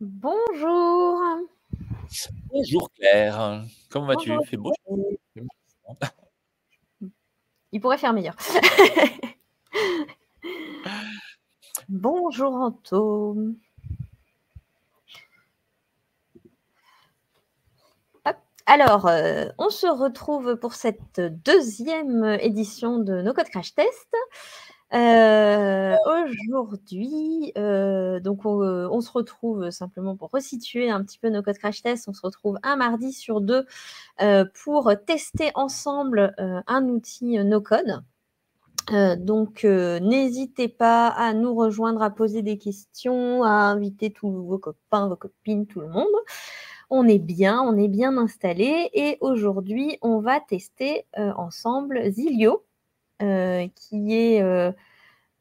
Bonjour. Bonjour Claire, comment vas-tu? Bonjour. Il fait beau chez vous? Il fait beau. Il pourrait faire meilleur. Bonjour Anto. Hop. Alors, on se retrouve pour cette deuxième édition de No Code Crash Test. Aujourd'hui, donc on se retrouve simplement pour resituer un petit peu No Code Crash Test. On se retrouve un mardi sur deux pour tester ensemble un outil No Code. Donc, n'hésitez pas à nous rejoindre, à poser des questions, à inviter tous vos copains, vos copines, tout le monde. On est bien installés et aujourd'hui, on va tester ensemble Zilio, qui est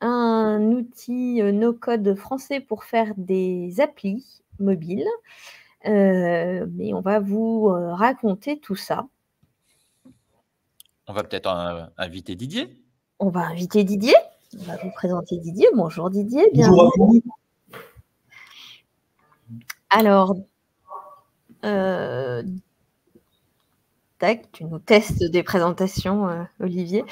un outil no-code français pour faire des applis mobiles. Mais on va vous raconter tout ça. On va peut-être inviter Didier? On va inviter Didier. On va vous présenter Didier. Bonjour Didier, Bonjour à bienvenue. vous. Alors, tac, tu nous testes des présentations, Olivier.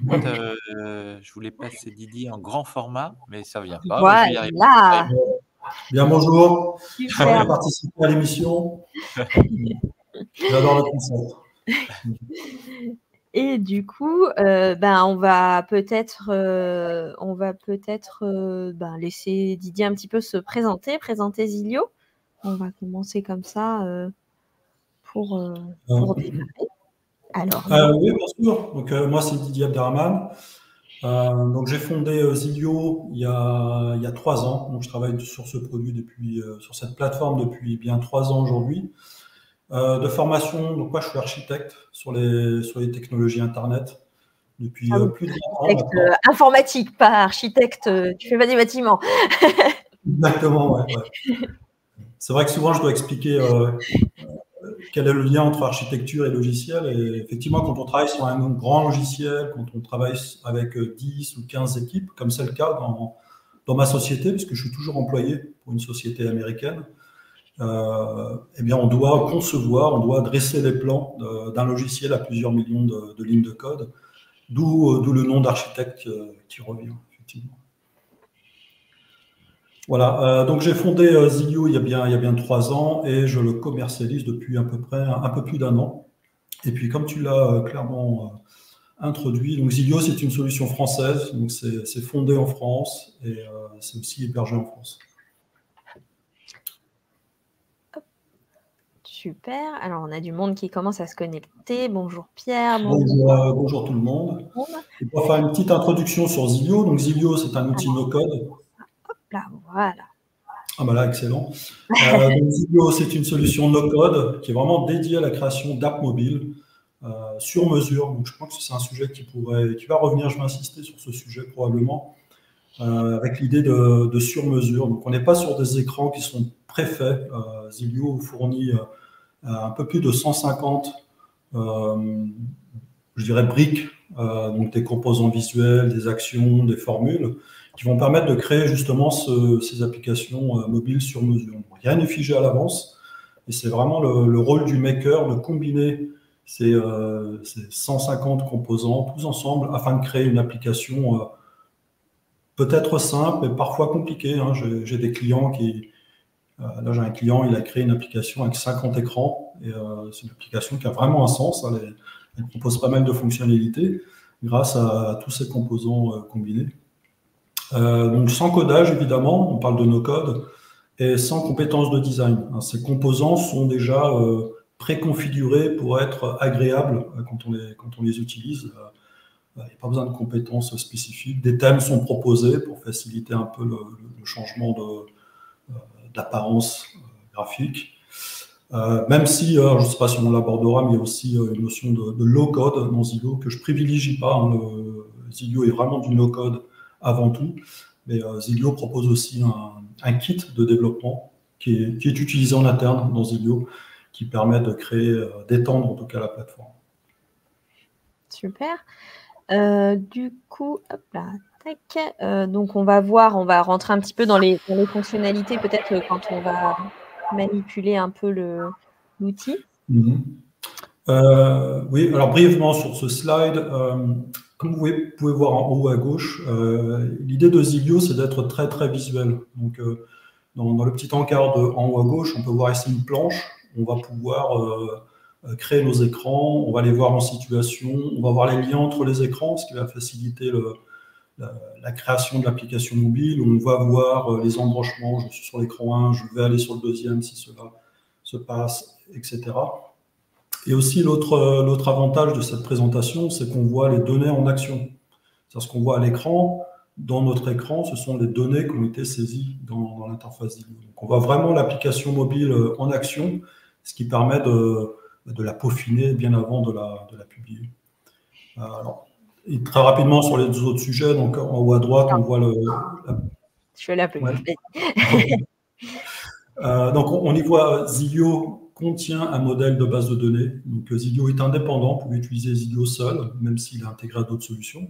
Je voulais passer Didier en grand format, mais ça ne vient pas. Bah, je vais y arriver. Voilà. Bien, bonjour. Super. J'ai participé à l'émission. J'adore le concept. Et du coup, on va peut-être laisser Didier un petit peu se présenter Zilio. On va commencer comme ça pour démarrer. Alors, oui, bien sûr. Donc, moi, c'est Didier Abderrahmane. Donc, j'ai fondé Zilio il y a 3 ans. Donc, je travaille sur ce produit sur cette plateforme depuis bien 3 ans aujourd'hui. De formation, donc moi, je suis architecte sur les technologies Internet depuis plus de 20 ans maintenant. Informatique, pas architecte. Tu fais pas des bâtiments. Exactement, ouais. C'est vrai que souvent, je dois expliquer quel est le lien entre architecture et logiciel. Et effectivement, quand on travaille sur un grand logiciel, quand on travaille avec 10 ou 15 équipes, comme c'est le cas dans ma société, puisque je suis toujours employé pour une société américaine, eh bien, on doit concevoir, on doit dresser les plans d'un logiciel à plusieurs millions de lignes de code, d'où le nom d'architecte qui revient, effectivement. Voilà, donc j'ai fondé Zilio il y a bien 3 ans et je le commercialise depuis à peu près un peu plus d'1 an. Et puis comme tu l'as clairement introduit, donc Zilio c'est une solution française, donc c'est fondé en France et c'est aussi hébergé en France. Super. Alors, on a du monde qui commence à se connecter. Bonjour Pierre. Bonjour tout le monde. Je vais faire une petite introduction sur Zilio. Donc Zilio, c'est un outil no-code. Hop là, voilà. Ah bah là, excellent. Donc Zilio, c'est une solution no-code qui est vraiment dédiée à la création d'apps mobiles sur mesure. Donc je crois que c'est un sujet qui va revenir. Je vais insister sur ce sujet probablement avec l'idée de sur-mesure. Donc on n'est pas sur des écrans qui sont préfaits. Zilio fournit un peu plus de 150 je dirais briques, donc des composants visuels, des actions, des formules, qui vont permettre de créer justement ces applications mobiles sur mesure. Donc, rien n'est figé à l'avance, et c'est vraiment le rôle du maker de combiner ces 150 composants tous ensemble afin de créer une application peut-être simple, mais parfois compliquée. Hein. J'ai des clients là, j'ai un client, il a créé une application avec 50 écrans, et c'est une application qui a vraiment un sens. Hein. Elle propose pas mal de fonctionnalités grâce à tous ces composants combinés. Donc sans codage, évidemment, on parle de no-code, et sans compétences de design. Hein. Ces composants sont déjà préconfigurés pour être agréables quand on les utilise. Il n'y a pas besoin de compétences spécifiques. Des thèmes sont proposés pour faciliter un peu le changement d'apparence graphique. Même si, je ne sais pas si on l'abordera, mais il y a aussi une notion de low-code dans Zilio que je ne privilégie pas. Hein. Zilio est vraiment du no-code avant tout, mais Zilio propose aussi un kit de développement qui est utilisé en interne dans Zilio, qui permet de créer, d'étendre en tout cas la plateforme. Super. Du coup, hop là, Tac. Donc, on va rentrer un petit peu dans les fonctionnalités, peut-être quand on va manipuler un peu l'outil. Oui, alors brièvement sur ce slide, comme vous pouvez voir en haut à gauche, l'idée de Zilio, c'est d'être très très visuel. Donc, dans le petit encart en haut à gauche, on peut voir ici une planche. On va pouvoir créer nos écrans, on va les voir en situation, on va voir les liens entre les écrans, ce qui va faciliter la création de l'application mobile. On va voir les embranchements. Je suis sur l'écran 1, je vais aller sur le deuxième si cela se passe, etc. Et aussi, l'autre avantage de cette présentation, c'est qu'on voit les données en action. C'est-à-dire ce qu'on voit à l'écran. Dans notre écran, ce sont les données qui ont été saisies dans l'interface Zilio. Donc, on voit vraiment l'application mobile en action, ce qui permet de la peaufiner bien avant de la publier. Alors, et très rapidement sur les deux autres sujets, donc en haut à droite, on voit Je fais la pub. Ouais. Donc, on y voit Zilio contient un modèle de base de données. Donc, Zilio est indépendant. Vous pouvez utiliser Zilio seul, même s'il est intégré à d'autres solutions.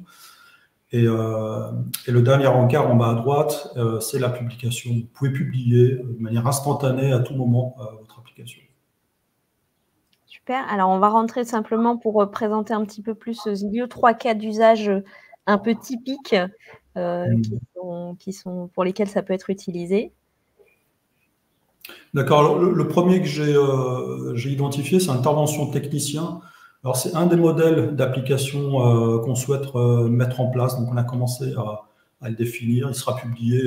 Et le dernier encart en bas à droite, c'est la publication. Vous pouvez publier de manière instantanée à tout moment votre application. Super. Alors, on va rentrer simplement pour présenter un petit peu plus Zilio, 3 cas d'usage un peu typiques qui sont pour lesquels ça peut être utilisé. D'accord. Alors, le premier que j'ai identifié, c'est intervention technicien. Alors, c'est un des modèles d'application qu'on souhaite mettre en place. Donc, on a commencé à le définir. Il sera publié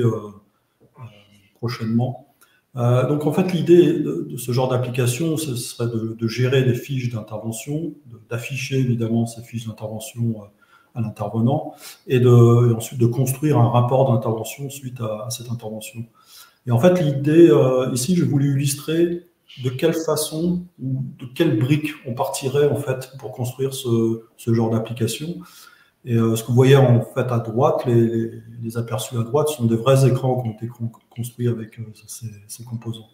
prochainement. Donc, en fait, l'idée de ce genre d'application, ce serait de gérer des fiches d'intervention, d'afficher évidemment ces fiches d'intervention à l'intervenant et ensuite de construire un rapport d'intervention suite à cette intervention. Et en fait, l'idée, ici, je voulais illustrer de quelle façon ou de quelles briques on partirait en fait pour construire ce genre d'application. Et ce que vous voyez en fait à droite, les aperçus à droite sont des vrais écrans qui ont été construits avec ces composants.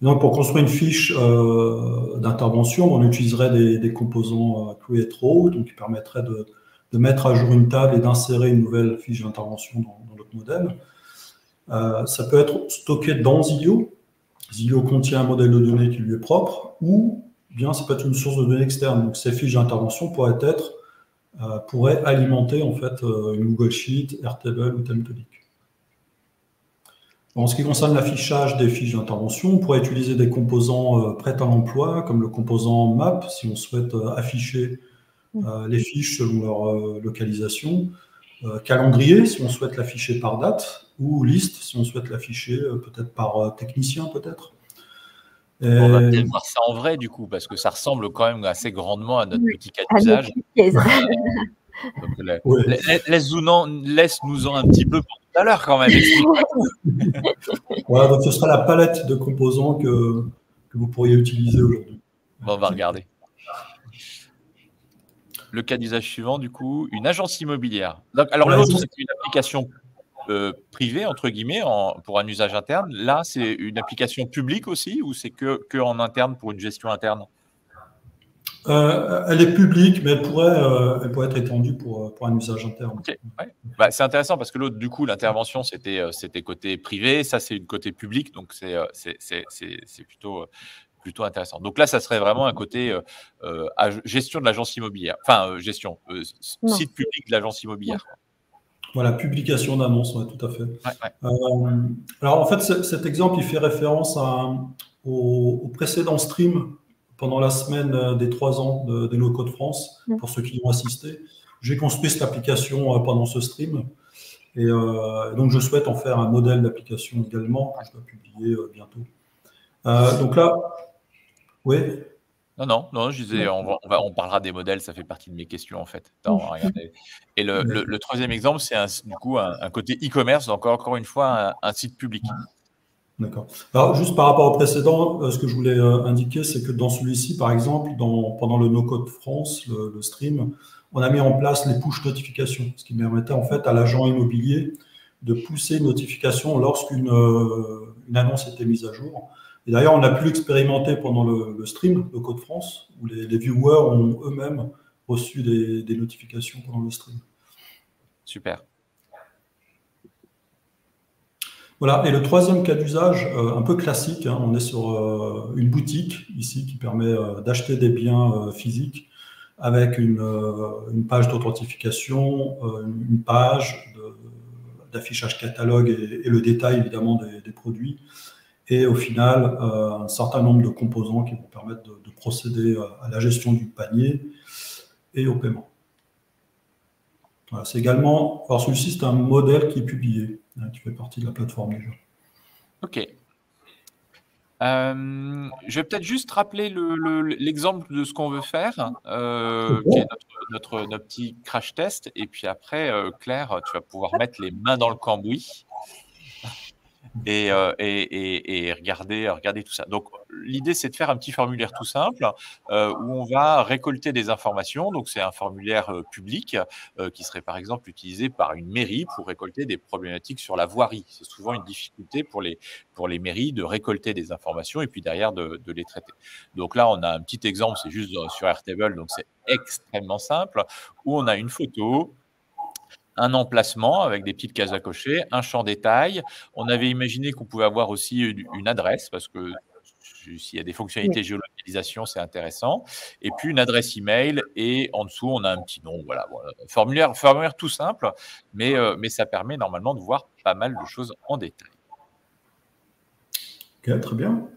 Et donc, pour construire une fiche d'intervention, on utiliserait des composants create row, donc qui permettraient de mettre à jour une table et d'insérer une nouvelle fiche d'intervention dans notre modèle. Ça peut être stocké dans Zilio. Zilio contient un modèle de données qui lui est propre, ou bien ça peut être une source de données externe. Donc ces fiches d'intervention pourraient alimenter en fait une Google Sheet, Airtable ou Template. En ce qui concerne l'affichage des fiches d'intervention, on pourrait utiliser des composants prêts à l'emploi, comme le composant map, si on souhaite afficher les fiches selon leur localisation. Calendrier, si on souhaite l'afficher par date, ou liste, si on souhaite l'afficher peut-être par technicien, peut-être. On va peut-être voir ça en vrai, du coup, parce que ça ressemble quand même assez grandement à notre petit cas d'usage. Laisse-nous-en un petit peu pour tout à l'heure, quand même. Voilà, donc ce sera la palette de composants que vous pourriez utiliser aujourd'hui. Bon, on va regarder. Le cas d'usage suivant, du coup, une agence immobilière. Donc, alors, l'autre, c'est une application privée, entre guillemets, pour un usage interne. Là, c'est une application publique aussi, ou c'est que en interne pour une gestion interne? Elle est publique, mais elle pourrait être étendue pour un usage interne. Okay, ouais. Bah, c'est intéressant parce que l'autre, du coup, l'intervention, c'était côté privé. Ça, c'est une côté public. Donc, c'est plutôt intéressant. Donc là, ça serait vraiment un côté gestion de l'agence immobilière. Enfin, site public de l'agence immobilière. Voilà, publication d'annonces, ouais, tout à fait. Ouais. Alors, en fait, cet exemple, il fait référence au précédent stream pendant la semaine des 3 ans des locaux de France, pour ceux qui y ont assisté. J'ai construit cette application pendant ce stream. Et donc, je souhaite en faire un modèle d'application également, que je dois publier bientôt. Donc là, oui. Non, je disais, on parlera des modèles, ça fait partie de mes questions en fait. Attends, regardez. Et le troisième exemple, c'est du coup un côté e-commerce, donc encore une fois, un site public. D'accord. Alors, juste par rapport au précédent, ce que je voulais indiquer, c'est que dans celui-ci, par exemple, pendant le No-Code France, le stream, on a mis en place les push notifications, ce qui permettait en fait à l'agent immobilier de pousser une notification lorsqu'une annonce était mise à jour. Et d'ailleurs, on a pu l'expérimenter pendant le stream No-Code France, où les viewers ont eux-mêmes reçu des notifications pendant le stream. Super. Voilà, et le troisième cas d'usage, un peu classique, hein, on est sur une boutique ici qui permet d'acheter des biens physiques avec une page d'authentification, une page d'affichage catalogue et le détail évidemment des produits, et au final un certain nombre de composants qui vont permettre de procéder à la gestion du panier et au paiement. Voilà, c'est également, alors celui-ci c'est un modèle qui est publié, hein, qui fait partie de la plateforme déjà. Ok. Je vais peut-être juste rappeler l'exemple de ce qu'on veut faire, qui est notre petit crash test. Et puis après, Claire, tu vas pouvoir mettre les mains dans le cambouis et regarder tout ça. Donc, l'idée, c'est de faire un petit formulaire tout simple où on va récolter des informations. Donc, c'est un formulaire public qui serait, par exemple, utilisé par une mairie pour récolter des problématiques sur la voirie. C'est souvent une difficulté pour les mairies de récolter des informations et puis derrière de les traiter. Donc là, on a un petit exemple, c'est juste sur Airtable, donc c'est extrêmement simple, où on a une photo, un emplacement avec des petites cases à cocher, un champ détail. On avait imaginé qu'on pouvait avoir aussi une adresse parce que s'il y a des fonctionnalités géolocalisation, c'est intéressant. Et puis une adresse email et en dessous, on a un petit nom. Voilà. Formulaire tout simple, mais ça permet normalement de voir pas mal de choses en détail. Ok, très bien.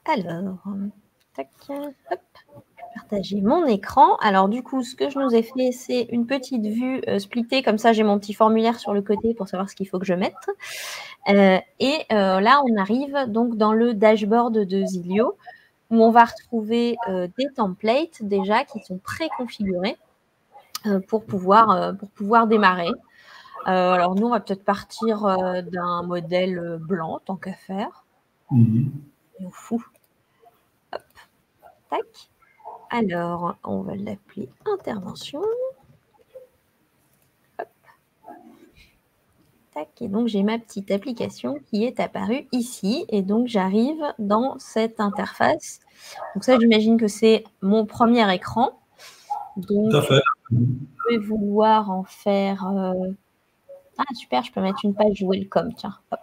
Alors, tac, hop. Partager mon écran. Alors du coup, ce que je nous ai fait, c'est une petite vue splittée. Comme ça, j'ai mon petit formulaire sur le côté pour savoir ce qu'il faut que je mette. Là, on arrive donc dans le dashboard de Zilio où on va retrouver des templates déjà qui sont préconfigurés pour pouvoir démarrer. Alors nous, on va peut-être partir d'un modèle blanc, tant qu'à faire. Et on fout. Hop. Tac. Alors, on va l'appeler intervention. Hop. Tac. Et donc, j'ai ma petite application qui est apparue ici. Et donc, j'arrive dans cette interface. Donc ça, j'imagine que c'est mon premier écran. Donc, tout à fait. Je vais vouloir en faire... Ah, super, je peux mettre une page welcome. Tiens, hop.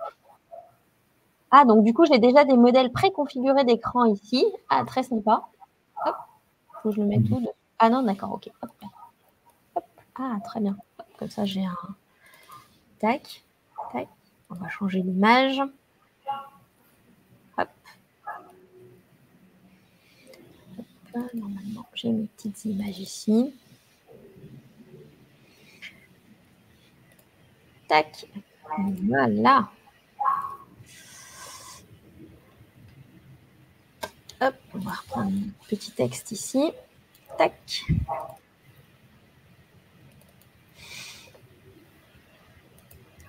Ah, donc du coup, j'ai déjà des modèles préconfigurés d'écran ici. Ah, très sympa. Hop. Faut que je le mette tout. Ah non, d'accord, ok. Hop. Hop. Ah, très bien. Hop. Comme ça, j'ai un... Tac. Tac. On va changer l'image. Hop. Hop. Normalement, j'ai mes petites images ici. Tac. Voilà. Hop, on va reprendre un petit texte ici. Tac.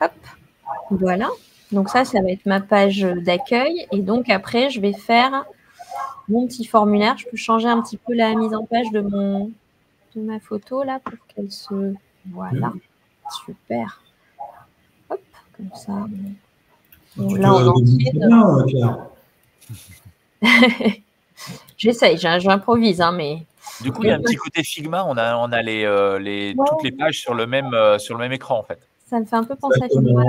Hop. Voilà. Donc ça va être ma page d'accueil. Et donc après, je vais faire mon petit formulaire. Je peux changer un petit peu la mise en page de ma photo là pour qu'elle se... Voilà. Super. Hop, comme ça. Tu là, en bien, Claire. J'essaye, j'improvise, hein, mais... Du coup, il y a un petit côté Figma. On a toutes les pages sur le même écran, en fait. Ça me fait un peu penser à Figma.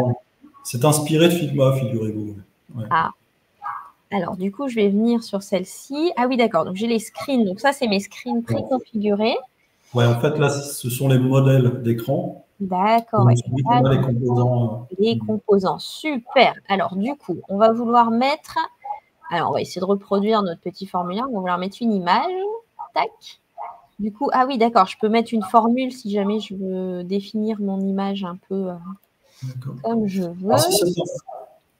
C'est inspiré de Figma, figurez-vous. Ouais. Ah. Alors, du coup, je vais venir sur celle-ci. Ah oui, d'accord. Donc, j'ai les screens. Donc, ça, c'est mes screens préconfigurés. Ouais, en fait, là, ce sont les modèles d'écran. D'accord. Les composants. Les composants. Super. Alors, du coup, on va vouloir mettre... Alors, on va essayer de reproduire notre petit formulaire. On va vouloir mettre une image. Tac. Du coup, ah oui, d'accord. Je peux mettre une formule si jamais je veux définir mon image un peu comme je veux. Alors,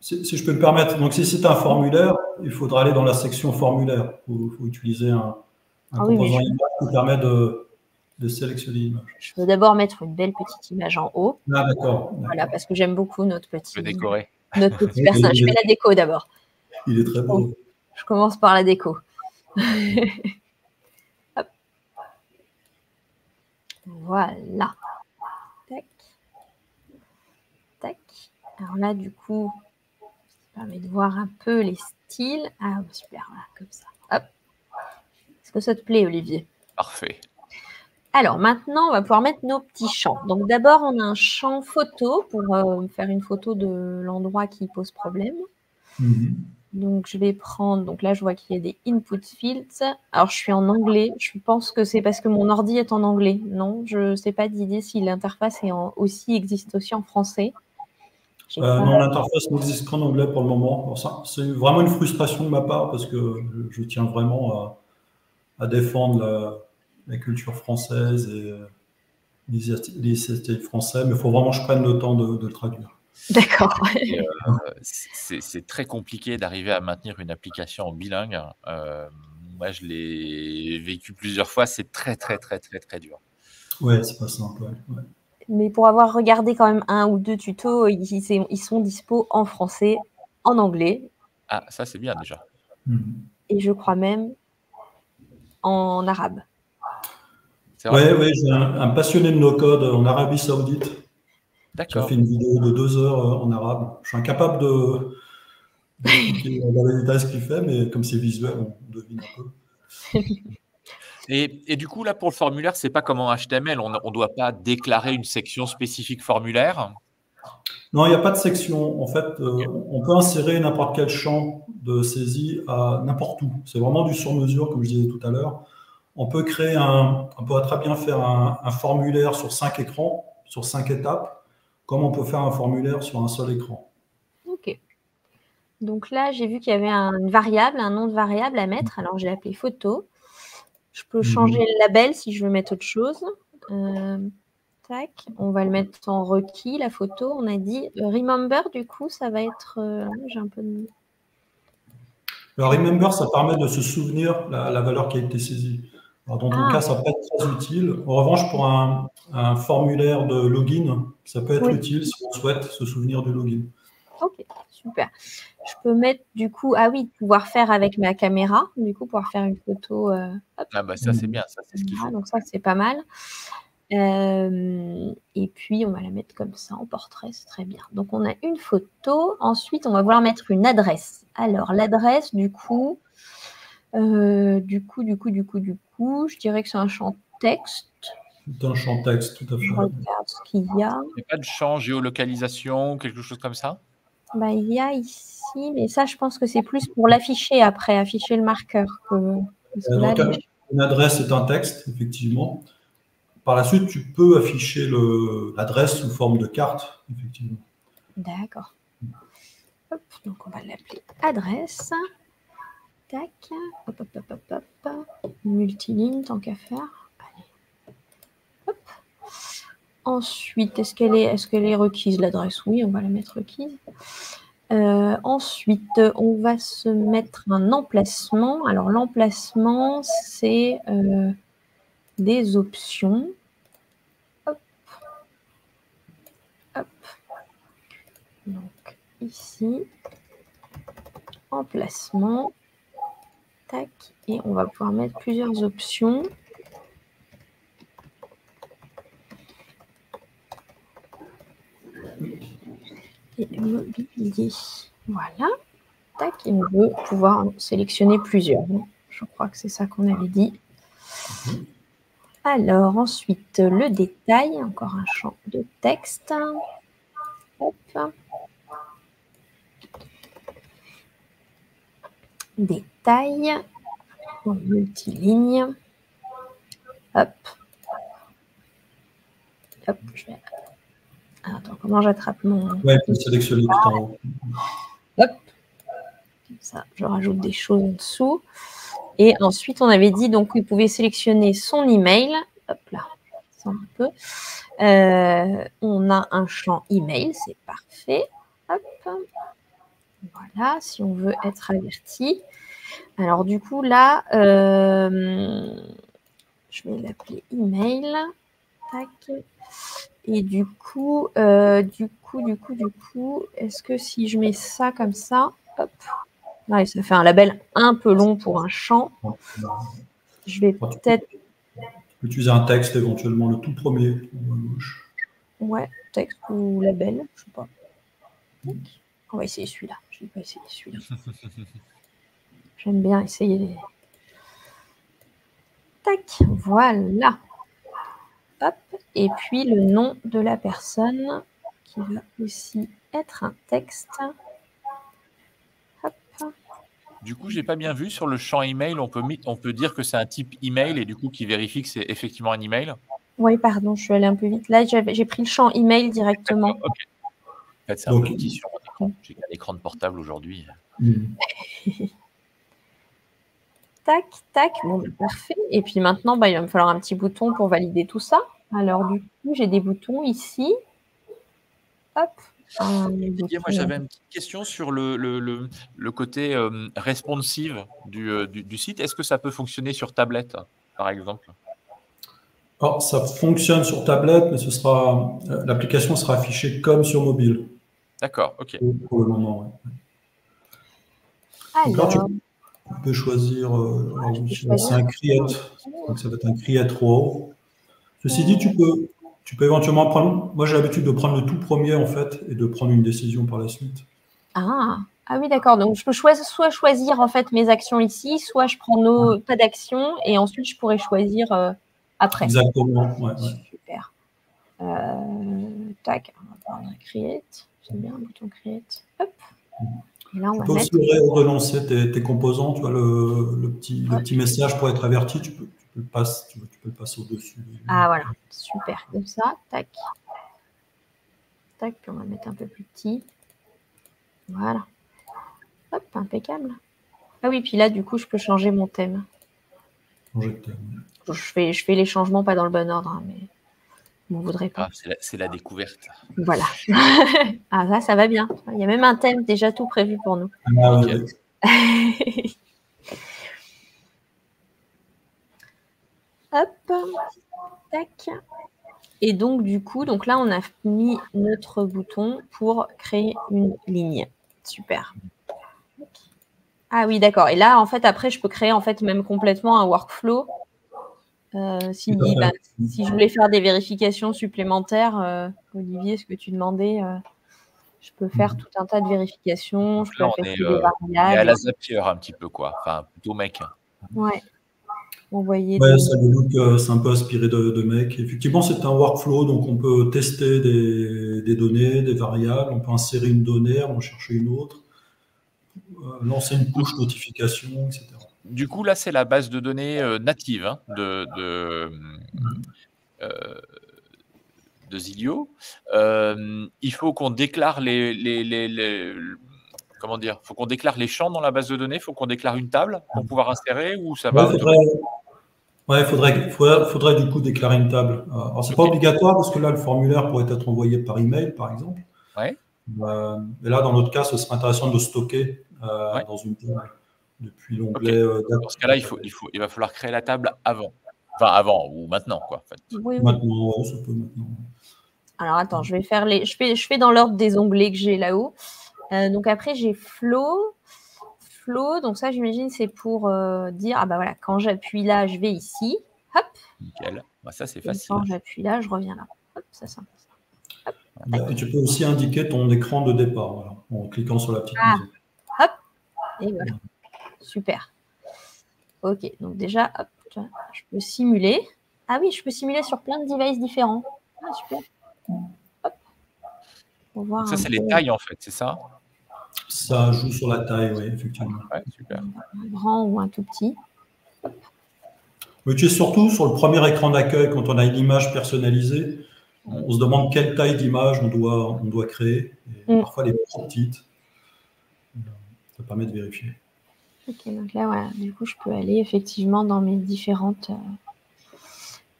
si je peux me permettre, donc si c'est un formulaire, il faudra aller dans la section formulaire. Il faut utiliser un composant image qui permet de sélectionner l'image. Je veux d'abord mettre une belle petite image en haut. Ah, d'accord. Voilà, parce que j'aime beaucoup notre petit personnage. Je fais la déco d'abord. Il est très beau. Je commence par la déco. Hop. Voilà. Tac. Tac. Alors là, du coup, ça permet de voir un peu les styles. Ah, super, voilà, comme ça. Hop. Est-ce que ça te plaît, Olivier? Parfait. Alors maintenant, on va pouvoir mettre nos petits champs. Donc d'abord, on a un champ photo pour faire une photo de l'endroit qui pose problème. Donc je vais prendre, donc là je vois qu'il y a des input fields. Alors je suis en anglais, je pense que c'est parce que mon ordi est en anglais. Non, je ne sais pas d'idée si l'interface existe aussi en français. Non, l'interface n'existe qu'en anglais pour le moment. C'est vraiment une frustration de ma part parce que je tiens vraiment à défendre la culture française et l'initiative française, mais il faut vraiment que je prenne le temps de le traduire. D'accord. C'est très compliqué d'arriver à maintenir une application en bilingue. Moi, je l'ai vécu plusieurs fois. C'est très, très, très, très, très dur. Ouais, c'est pas simple. Ouais. Mais pour avoir regardé quand même 1 ou 2 tutos, ils sont dispo en français, en anglais. Ah, ça, c'est bien déjà. Et je crois même en arabe. Oui, j'ai un passionné de no-code en Arabie Saoudite. J'ai fait une vidéo de 2 heures en arabe. Je suis incapable d'expliquer dans les détails ce qu'il fait, mais comme c'est visuel, on devine un peu. Et du coup, là, pour le formulaire, c'est pas comme en HTML. On ne doit pas déclarer une section spécifique formulaire. Non, il n'y a pas de section. En fait, on peut insérer n'importe quel champ de saisie à n'importe où. C'est vraiment du sur-mesure, comme je disais tout à l'heure. On peut créer on peut très bien faire un formulaire sur 5 écrans, sur 5 étapes, comme on peut faire un formulaire sur un seul écran. Ok. Donc là, j'ai vu qu'il y avait une variable, un nom de variable à mettre. Alors, je l'ai appelé photo. Je peux changer le label si je veux mettre autre chose. Tac. On va le mettre en requis, la photo. On a dit remember, du coup, ça va être... j'ai un peu de... Le remember, ça permet de se souvenir la valeur qui a été saisie. Alors, dans ton cas, ça peut être très utile. En revanche, pour un formulaire de login, ça peut être utile si on souhaite se souvenir du login. Ok, super. Je peux mettre du coup, pouvoir faire avec ma caméra, du coup, pouvoir faire une photo. Ah bah ça, c'est bien, ça, c'est ce qu'il faut. Donc ça, c'est pas mal. Et puis, on va la mettre comme ça en portrait, c'est très bien. Donc, on a une photo. Ensuite, on va vouloir mettre une adresse. Alors, l'adresse, du coup, je dirais que c'est un champ texte. C'est un champ texte, tout à fait. Je regarde ce qu'il y a. Il n'y a pas de champ géolocalisation ou quelque chose comme ça? Bah, il y a ici, mais ça, je pense que c'est plus pour l'afficher après, afficher le marqueur. Une adresse est un texte, effectivement. Par la suite, tu peux afficher l'adresse sous forme de carte, effectivement. D'accord. Hop, donc on va l'appeler adresse. Tac. Hop, hop, hop, hop, hop. Multiligne, tant qu'à faire. Allez. Hop. Ensuite, est-ce qu'elle est requise, l'adresse? Oui, on va la mettre requise. Ensuite, on va se mettre un emplacement. Alors, l'emplacement, c'est des options. Hop. Hop. Donc, ici, emplacement. Tac. Et on va pouvoir mettre plusieurs options. Et mobilier. Voilà. Tac. Et on veut pouvoir sélectionner plusieurs. Je crois que c'est ça qu'on avait dit. Alors, ensuite, le détail. Encore un champ de texte. Hop. Détail. En multiligne. Hop. Hop. Attends, comment j'attrape mon... Oui, il faut sélectionner tout en haut. Hop. Comme ça, je rajoute des choses en dessous. Et ensuite, on avait dit, donc, vous pouvez sélectionner son email. Hop là, ça un peu. On a un champ email, c'est parfait. Hop. Voilà, si on veut être averti. Alors, du coup, là, je vais l'appeler email. Tac. Et du coup, est-ce que si je mets ça comme ça, hop, ouais, ça fait un label un peu long pour un champ. Je vais peut-être... Tu peux utiliser un texte éventuellement, le tout premier à gauche. Ouais, texte ou label, je sais pas. On va essayer celui-là. Je vais pas essayer celui-là. J'aime bien essayer les... Tac, voilà. Hop. Et puis le nom de la personne qui va aussi être un texte. Hop. Du coup, j'ai pas bien vu sur le champ email, on peut dire que c'est un type email et du coup qui vérifie que c'est effectivement un email. Oui, pardon, je suis allée un peu vite. Là, j'ai pris le champ email directement. Ok. En fait, c'est un peu petit sur mon écran. J'ai qu'un écran de portable aujourd'hui. Tac, tac. Bon, parfait. Et puis maintenant, il va me falloir un petit bouton pour valider tout ça. Alors, du coup, j'ai des boutons ici. Hop. Moi, j'avais une petite question sur le côté responsive du site. Est-ce que ça peut fonctionner sur tablette, par exemple? Alors, ça fonctionne sur tablette, mais l'application sera affichée comme sur mobile. D'accord, ok. Pour le moment, ouais. Donc là, tu peux choisir, c'est un create, donc ça va être un create row. Ceci dit, tu peux éventuellement prendre, moi j'ai l'habitude de prendre le tout premier en fait, et de prendre une décision par la suite. Ah oui, d'accord. Donc je peux soit choisir en fait mes actions ici, soit je prends pas d'action et ensuite je pourrais choisir après. Exactement, ouais. Super. Tac, on va prendre un create. J'aime bien le bouton create. Hop. Et là, on tu va peux mettre... aussi relancer tes composants, tu vois, le petit message pour être averti, tu peux le passer au-dessus. Ah voilà, super, comme ça, tac. Tac, puis on va mettre un peu plus petit. Voilà. Hop, impeccable. Ah oui, puis là, du coup, je peux changer mon thème. Changer de thème. Je fais les changements pas dans le bon ordre, hein, mais on ne voudrait pas. Ah, c'est la découverte. Voilà. Ah, là, ça va bien. Il y a même un thème déjà tout prévu pour nous. Ah, oui. Hop, tac. Et donc, du coup, là, on a mis notre bouton pour créer une ligne. Super. Ah oui, d'accord. Et là, en fait, après, je peux créer en fait même complètement un workflow. Si je voulais faire des vérifications supplémentaires, Olivier, ce que tu demandais, je peux faire tout un tas de vérifications. Donc je peux là, affecter des on est à variables. la Zapier un petit peu, quoi. Enfin, plutôt mec. Ouais. Envoyer ouais, ça me dit que c'est un peu inspiré de mec. Effectivement, c'est un workflow, donc on peut tester des données, des variables, on peut insérer une donnée, en chercher une autre, lancer une push notification, etc. Du coup, là, c'est la base de données native hein, de Zilio. Il faut qu'on déclare comment dire, faut qu'on déclare les champs dans la base de données, faut qu'on déclare une table pour pouvoir insérer ou ça va il faudrait du coup déclarer une table. Alors, c'est pas obligatoire parce que là, le formulaire pourrait être envoyé par email, par exemple. Ouais. Mais là, dans notre cas, ce serait intéressant de le stocker dans une table depuis l'onglet. Dans ce cas-là, il va falloir créer la table avant. Enfin, avant ou maintenant, quoi. En fait. Oui. Maintenant, ça peut maintenant. Alors, attends, je vais faire je fais dans l'ordre des onglets que j'ai là-haut. Donc, après, j'ai flow. Flow, donc ça, j'imagine, c'est pour dire, ah bah voilà, quand j'appuie là, je vais ici. Hop. Nickel. Bah, ça, c'est Et facile. quand j'appuie là, je reviens là. Hop, ça simple. Et tu peux aussi indiquer ton écran de départ voilà, en cliquant sur la petite maison. Hop. Et voilà. Super. Ok, donc déjà, hop, je peux simuler. Ah oui, je peux simuler sur plein de devices différents. Ah, super. Hop. Pour voir ça, c'est les tailles, en fait, c'est ça? Ça joue sur la taille, oui, effectivement. Ouais, super. Un grand ou un tout petit. Hop. Mais tu es surtout sur le premier écran d'accueil, quand on a une image personnalisée, on se demande quelle taille d'image on doit créer. Et parfois, les plus petites. Ça permet de vérifier. Ok, donc là, voilà. Du coup, je peux aller effectivement dans mes différentes...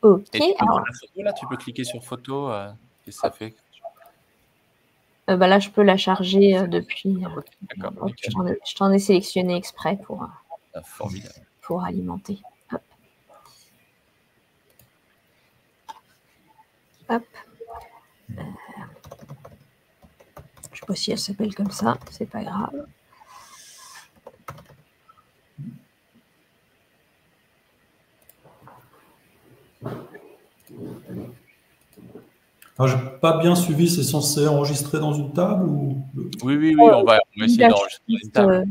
Ok. Et alors, la photo, là, tu peux cliquer sur photo. Qu'est-ce que ça fait? Bah là, je peux la charger depuis. D'accord. Je t'en ai sélectionné exprès formidable. Pour alimenter. Hop. Hop. Je sais pas si elle s'appelle comme ça, c'est pas grave. Alors, j'ai pas bien suivi, c'est censé enregistrer dans une table ou... Oui, on va essayer d'enregistrer dans une table.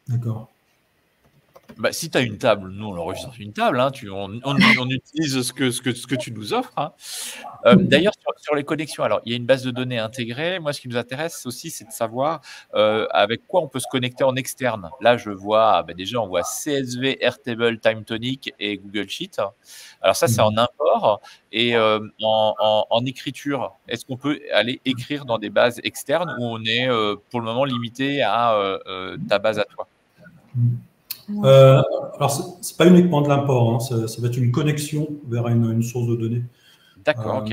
D'accord. Bah, si tu as une table, nous on l'enregistre sur une table, hein, on utilise ce que tu nous offres. Hein. D'ailleurs, sur les connexions, alors il y a une base de données intégrée. Moi, ce qui nous intéresse aussi, c'est de savoir avec quoi on peut se connecter en externe. Là, je vois, déjà, on voit CSV, Airtable, TimeTonic et Google Sheet. Alors ça, c'est en import. Et en écriture, est-ce qu'on peut aller écrire dans des bases externes ou on est pour le moment limité à ta base à toi? Alors, ce n'est pas uniquement de l'import, hein, ça va être une connexion vers une source de données. D'accord, ok.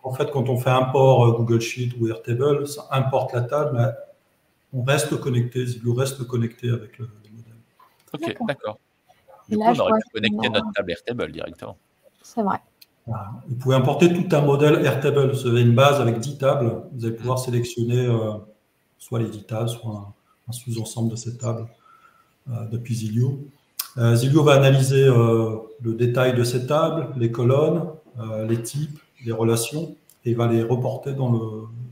En fait, quand on fait import Google Sheet ou Airtable, ça importe la table, mais on reste connecté, Zillow reste connecté avec le modèle. Ok, d'accord. Et Du là, coup, on je aurait vois pu connecter qu'on a- notre table Airtable directement. C'est vrai. Voilà. Vous pouvez importer tout un modèle Airtable. Vous avez une base avec 10 tables. Vous allez pouvoir sélectionner soit les 10 tables, soit un sous-ensemble de ces tables depuis Zillow. Zillow va analyser le détail de ces tables, les colonnes, les types, les relations, et il va les reporter dans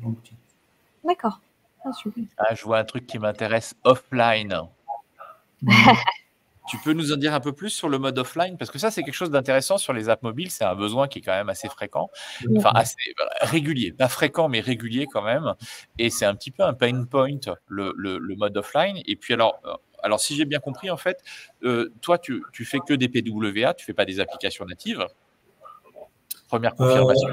l'outil. D'accord. Ah, super. Ah, je vois un truc qui m'intéresse, offline. Tu peux nous en dire un peu plus sur le mode offline? Parce que ça, c'est quelque chose d'intéressant sur les apps mobiles. C'est un besoin qui est quand même assez fréquent. Enfin, assez régulier. Pas fréquent, mais régulier quand même. Et c'est un petit peu un pain point, le mode offline. Et puis, alors si j'ai bien compris, en fait, toi, tu fais que des PWA, tu fais pas des applications natives. Première confirmation.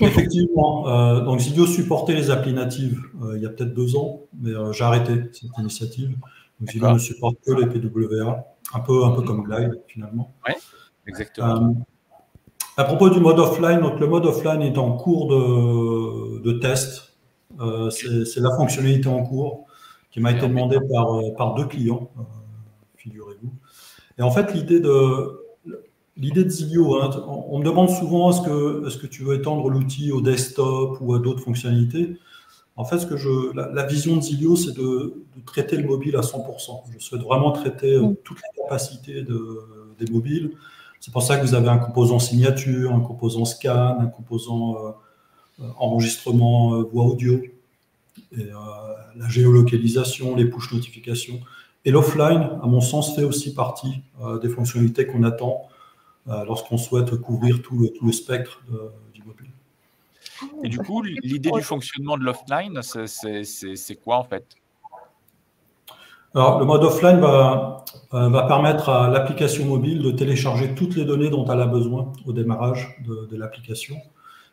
Effectivement. Donc, Zillow supportait les applis natives il y a peut-être 2 ans, mais j'ai arrêté cette initiative. Donc, Zillow ne supporte que les PWA, un peu comme Glide, finalement. Oui, exactement. À propos du mode offline, donc le mode offline est en cours de test. C'est la fonctionnalité en cours qui m'a été demandée par 2 clients, figurez-vous. Et en fait, l'idée de Zillow, hein, on me demande souvent est-ce que tu veux étendre l'outil au desktop ou à d'autres fonctionnalités. En fait, la vision de Zillow, c'est de traiter le mobile à 100%. Je souhaite vraiment traiter toutes les capacités des mobiles. C'est pour ça que vous avez un composant signature, un composant scan, un composant enregistrement voix audio, et, la géolocalisation, les push notifications. Et l'offline, à mon sens, fait aussi partie des fonctionnalités qu'on attend lorsqu'on souhaite couvrir tout le spectre du mobile. Et du coup, l'idée du fonctionnement de l'offline, c'est quoi en fait? Alors, le mode offline va permettre à l'application mobile de télécharger toutes les données dont elle a besoin au démarrage de l'application.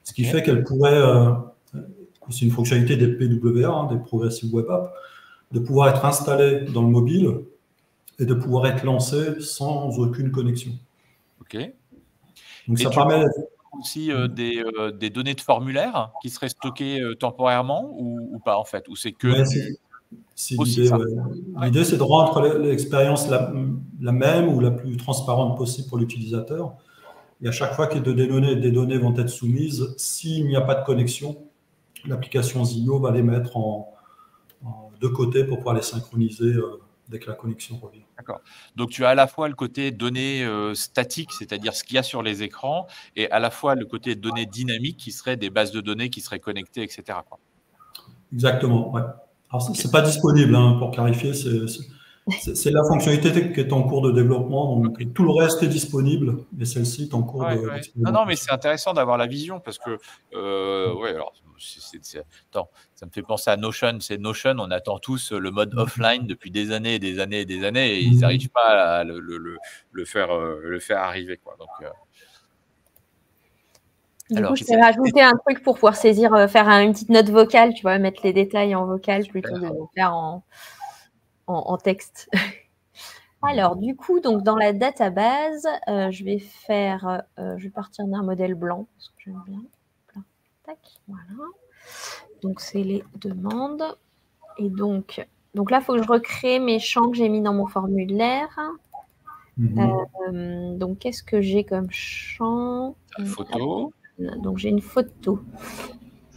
Ce qui fait qu'elle pourrait, c'est une fonctionnalité des PWA, hein, des Progressive Web Apps, de pouvoir être installée dans le mobile et de pouvoir être lancée sans aucune connexion. Ok. Donc, et ça permet aussi des données de formulaire qui seraient stockées temporairement ou pas en fait? Ou c'est que c'est l'idée. Ouais. L'idée, c'est de rendre l'expérience la même ou la plus transparente possible pour l'utilisateur. Et à chaque fois que des données vont être soumises, s'il n'y a pas de connexion, l'application Zillow va les mettre de côté pour pouvoir les synchroniser dès que la connexion revient. D'accord. Donc, tu as à la fois le côté données statiques, c'est-à-dire ce qu'il y a sur les écrans, et à la fois le côté données dynamiques qui seraient des bases de données qui seraient connectées, etc. quoi. Exactement, ouais. Alors, ce n'est pas disponible, hein, pour clarifier, c'est la fonctionnalité qui est en cours de développement, donc tout le reste est disponible, mais celle-ci est en cours d'expérimentation. Non, mais c'est intéressant d'avoir la vision parce que, alors, attends, ça me fait penser à Notion. C'est Notion, on attend tous le mode offline depuis des années et des années et des années, et ils n'arrivent pas à le faire arriver, quoi. Donc, du coup, je vais rajouter un truc pour pouvoir saisir, faire une petite note vocale, tu vois, mettre les détails en vocal plutôt que de le faire en texte. Alors, du coup, donc dans la database, je vais partir d'un modèle blanc, parce que j'aime bien. Tac, voilà. Donc, c'est les demandes. Et donc là, il faut que je recrée mes champs que j'ai mis dans mon formulaire. Donc, qu'est-ce que j'ai comme champ? Photo. Donc, j'ai une photo.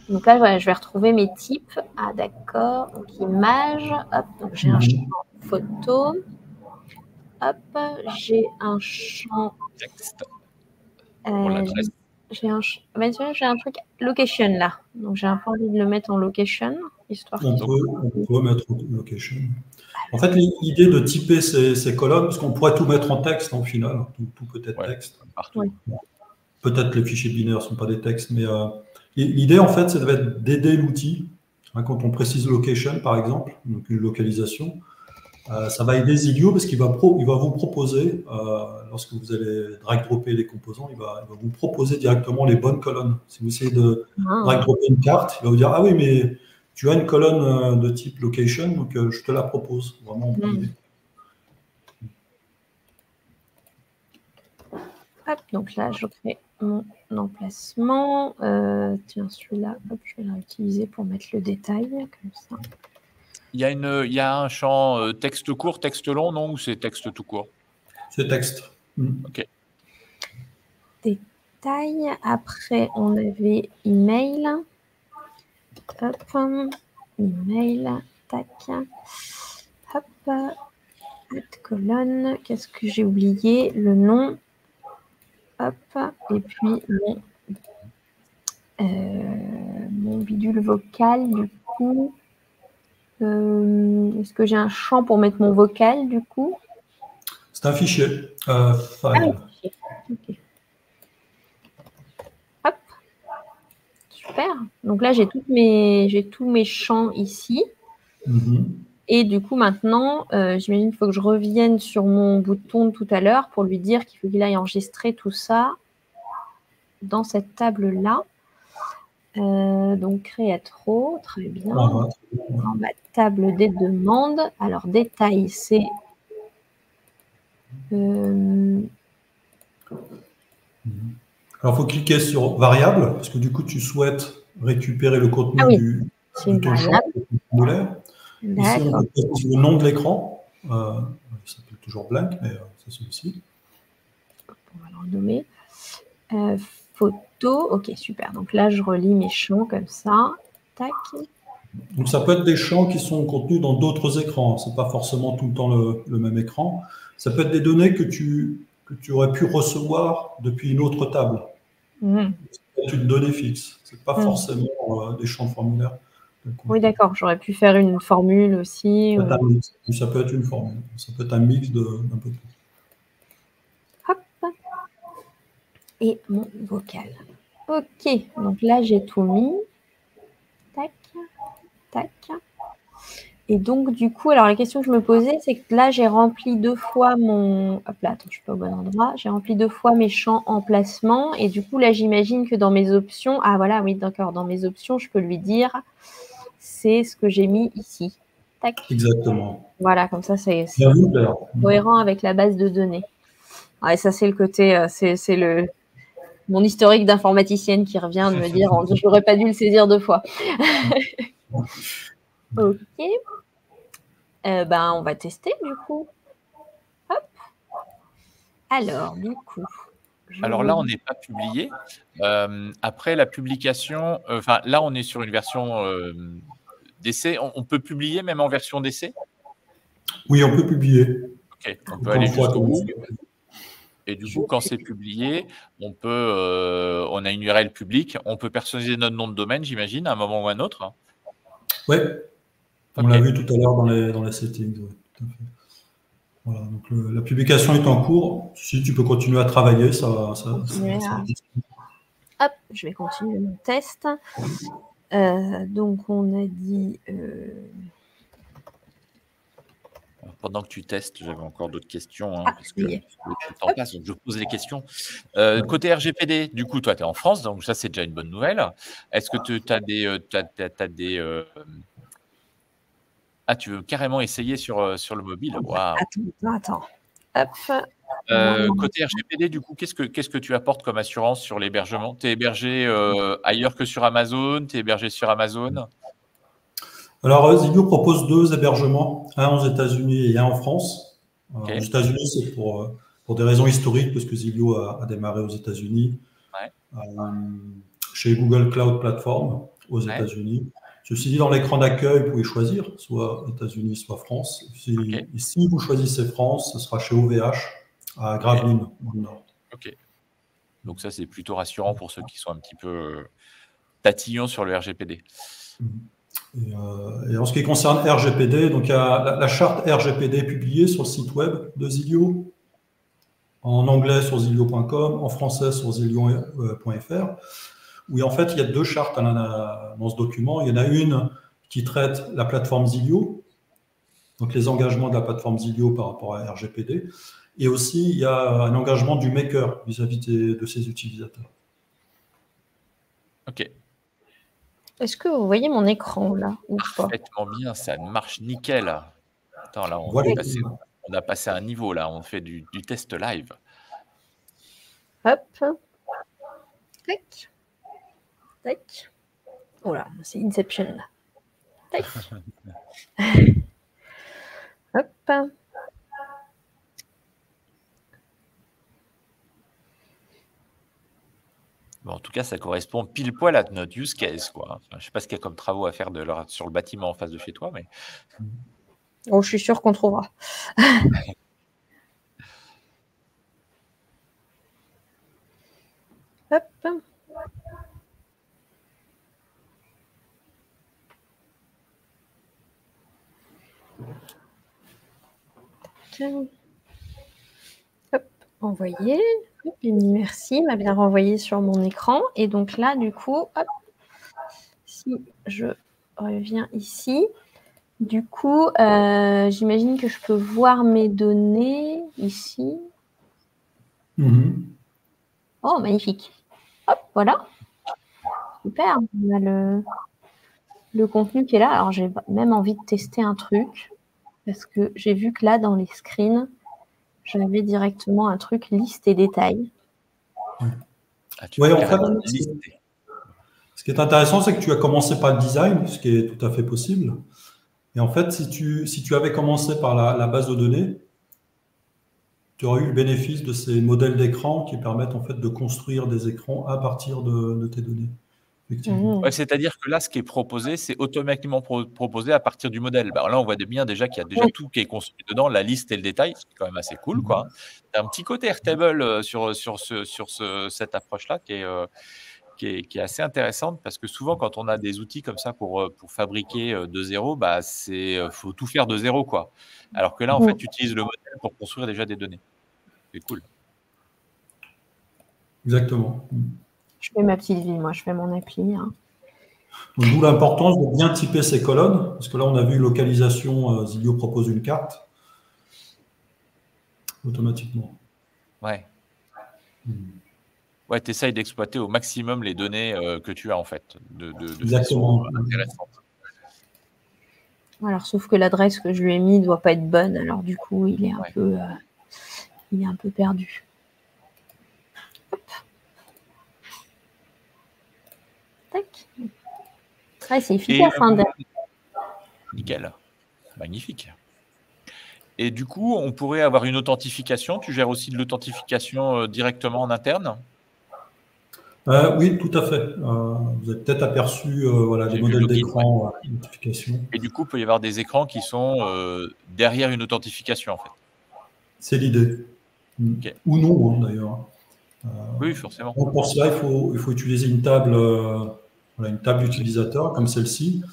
Donc là, je vais retrouver mes types. Ah, d'accord. Donc, image. Hop, donc j'ai un champ photo. Hop, j'ai un champ texte pour l'adresse. j'ai un truc location là. Donc, j'ai un peu envie de le mettre en location, histoire On peut mettre location. En fait, l'idée de typer ces colonnes, parce qu'on pourrait tout mettre en texte au final, tout peut être texte. Partout. Peut-être les fichiers binaires ne sont pas des textes, mais l'idée, en fait, c'est d'aider l'outil. Quand on précise location, par exemple, donc une localisation, ça va aider Zilio parce qu'il va vous proposer, lorsque vous allez drag-dropper les composants, il va vous proposer directement les bonnes colonnes. Si vous essayez de drag-dropper une carte, il va vous dire « Ah oui, mais tu as une colonne de type location, donc je te la propose. » Vraiment en privé. Hop, donc là, je crée mon emplacement. Tiens, celui-là, je vais l'utiliser pour mettre le détail, comme ça. Il y a un champ texte court, texte long, non? Ou c'est texte tout court? C'est texte. OK. Détail. Après, on avait email. Hop. Email. Tac. Hop. Colonne. Qu'est-ce que j'ai oublié? Le nom. Hop. Et puis, mon bidule vocal, du coup. Est-ce que j'ai un champ pour mettre mon vocal, du coup? C'est un fichier. File. Okay. Hop. Super. Donc là, j'ai tous mes champs ici. Et du coup, maintenant, j'imagine qu'il faut que je revienne sur mon bouton de tout à l'heure pour lui dire qu'il faut qu'il aille enregistrer tout ça dans cette table-là. Donc, create row, très bien. Dans ma table des demandes. Alors, détail, c'est... Alors, il faut cliquer sur variable, parce que du coup, tu souhaites récupérer le contenu de ton champ formulaire. Ici, on peut mettre le nom de l'écran. Ça s'appelle toujours blank, mais c'est celui-ci. On va le renommer. Photo. Ok, super. Donc là, je relis mes champs comme ça. Tac. Donc, ça peut être des champs qui sont contenus dans d'autres écrans. Ce n'est pas forcément tout le temps le même écran. Ça peut être des données que tu aurais pu recevoir depuis une autre table. Ça peut être une donnée fixe. Ce n'est pas forcément des champs formulaires. Oui, d'accord. J'aurais pu faire une formule aussi. Ça peut être une formule. Ça peut être un mix d'un peu tout. Hop. Et mon vocal. Ok. Donc là, j'ai tout mis. Tac. Tac. Et donc, du coup, alors la question que je me posais, c'est que là, j'ai rempli 2 fois mon... Hop là, attends, je suis pas au bon endroit. J'ai rempli 2 fois mes champs emplacement. Et du coup, là, j'imagine que dans mes options... Ah, voilà, oui, d'accord. Dans mes options, je peux lui dire, c'est ce que j'ai mis ici. Tac. Exactement. Voilà, comme ça, c'est cohérent avec la base de données. Ouais, ça, c'est le côté... c'est mon historique d'informaticienne qui revient de me dire, je n'aurais pas dû le saisir 2 fois. Ok. On va tester du coup. Hop. Alors, du coup. Alors là, on n'est pas publié. Après la publication, là, on est sur une version d'essai. On peut publier même en version d'essai? Oui, on peut publier. Ok, on peut aller jusqu'au bout. Et du coup, quand c'est publié, on a une URL publique. On peut personnaliser notre nom de domaine, j'imagine, à un moment ou à un autre. Oui. On l'a vu tout à l'heure dans les settings. Ouais, tout à fait. Voilà, donc la publication est en cours. Si tu peux continuer à travailler, ça Hop, je vais continuer mon test. Donc, on a dit... Pendant que tu testes, j'avais encore d'autres questions, parce que le temps passe, donc je pose les questions. Côté RGPD, du coup, toi, tu es en France, donc ça, c'est déjà une bonne nouvelle. Est-ce que tu as des... Ah, tu veux carrément essayer sur le mobile? Waouh. Attends. Hop. Côté RGPD, du coup, qu'est-ce que tu apportes comme assurance sur l'hébergement? Tu es hébergé ailleurs que sur Amazon? Tu es hébergé sur Amazon? Alors, Zilio propose 2 hébergements, un aux États-Unis et un en France. Aux États-Unis, c'est pour des raisons historiques, parce que Zilio a démarré aux États-Unis, chez Google Cloud Platform aux États-Unis. Ceci dit, dans l'écran d'accueil, vous pouvez choisir, soit États-Unis, soit Si vous choisissez France, ce sera chez OVH, à Gravelines, dans le Nord. Ok. Donc ça, c'est plutôt rassurant pour ceux qui sont un petit peu tatillons sur le RGPD. Et en ce qui concerne RGPD, donc il y a la charte RGPD publiée sur le site web de Zilio, en anglais sur zilio.com, en français sur zilio.fr, où en fait il y a deux chartes dans ce document. Il y en a une qui traite la plateforme Zilio, donc les engagements de la plateforme Zilio par rapport à RGPD, et aussi il y a un engagement du maker vis-à-vis de ses utilisateurs. Ok. Est-ce que vous voyez mon écran là ou pas? Parfaitement bien, ça marche nickel. Attends, là, on Voilà. a passé un niveau, là, on fait du test live. Hop. Tac. Tac. Oh là, c'est Inception là. Tac. Hop. Bon, en tout cas, ça correspond pile poil à notre use case, quoi. Enfin, je ne sais pas ce qu'il y a comme travaux à faire sur le bâtiment en face de chez toi, mais Oh, je suis sûre qu'on trouvera. Hop. Hop, envoyer. Hop, il me dit merci, il m'a bien renvoyé sur mon écran. Et donc là, du coup, hop, si je reviens ici, du coup, j'imagine que je peux voir mes données ici. Oh, magnifique. Hop, voilà. Super, on a le contenu qui est là. Alors, j'ai même envie de tester un truc parce que j'ai vu que là, dans les screens, j'avais directement un truc liste et détails. Oui, en fait, ce qui est intéressant, c'est que tu as commencé par le design, ce qui est tout à fait possible. Et en fait, si tu avais commencé par la base de données, tu aurais eu le bénéfice de ces modèles d'écran qui permettent en fait de construire des écrans à partir de tes données. Ouais, c'est-à-dire que là, ce qui est proposé, c'est automatiquement proposé à partir du modèle. Bah, là, on voit bien déjà qu'il y a déjà tout qui est construit dedans, la liste et le détail, ce qui est quand même assez cool, quoi. Tu as un petit côté Airtable sur cette approche-là qui est assez intéressante parce que souvent, quand on a des outils comme ça pour fabriquer de zéro, bah, faut tout faire de zéro, quoi. Alors que là, en fait, tu utilises le modèle pour construire déjà des données. C'est cool. Exactement. Je fais ma petite vie, moi, je fais mon appli. Hein. D'où l'importance de bien typer ces colonnes, parce que là, on a vu localisation, Zilio propose une carte automatiquement. Ouais. Ouais, tu essayes d'exploiter au maximum les données que tu as, en fait, de façon intéressante. Alors, sauf que l'adresse que je lui ai mise ne doit pas être bonne, alors du coup, il est un peu perdu. Hop. Tac. Ouais, c'est efficace. Nickel. Magnifique. Et du coup, on pourrait avoir une authentification. Tu gères aussi de l'authentification directement en interne? Oui, tout à fait. Vous avez peut-être aperçu des modèles d'écran notification. Et du coup, il peut y avoir des écrans qui sont derrière une authentification, en fait. C'est l'idée. Okay. Ou non, hein, d'ailleurs. Oui, forcément. Donc pour cela, il faut utiliser une table d'utilisateur comme celle-ci.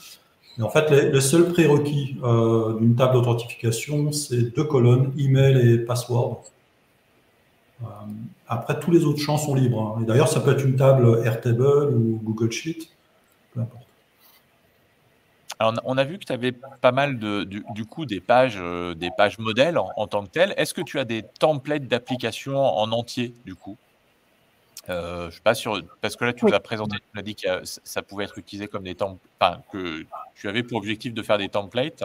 Et en fait, le seul prérequis d'une table d'authentification, c'est 2 colonnes, email et password. Après, tous les autres champs sont libres. Hein. Et d'ailleurs, ça peut être une table Airtable ou Google Sheet, peu importe. Alors, on a vu que tu avais pas mal du coup des pages modèles en tant que telles. Est-ce que tu as des templates d'applications en entier, du coup? Je sais pas parce que là, tu nous as présenté, tu m'as dit que ça pouvait être utilisé comme des templates, que tu avais pour objectif de faire des templates.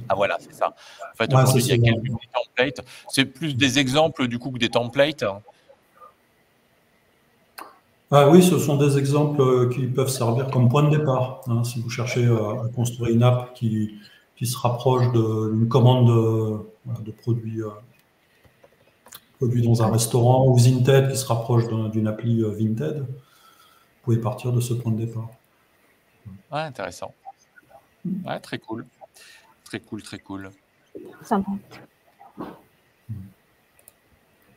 Ah voilà, c'est ça. En fait, aujourd'hui, il y a quelques templates. C'est plus des exemples du coup que des templates. Ah oui, ce sont des exemples qui peuvent servir comme point de départ. Hein, si vous cherchez à construire une app qui se rapproche d'une commande de produits dans un restaurant, ou Vinted qui se rapproche d'une appli Vinted, vous pouvez partir de ce point de départ. Ouais, intéressant. Ouais, très cool. Très cool, très cool. Sympa.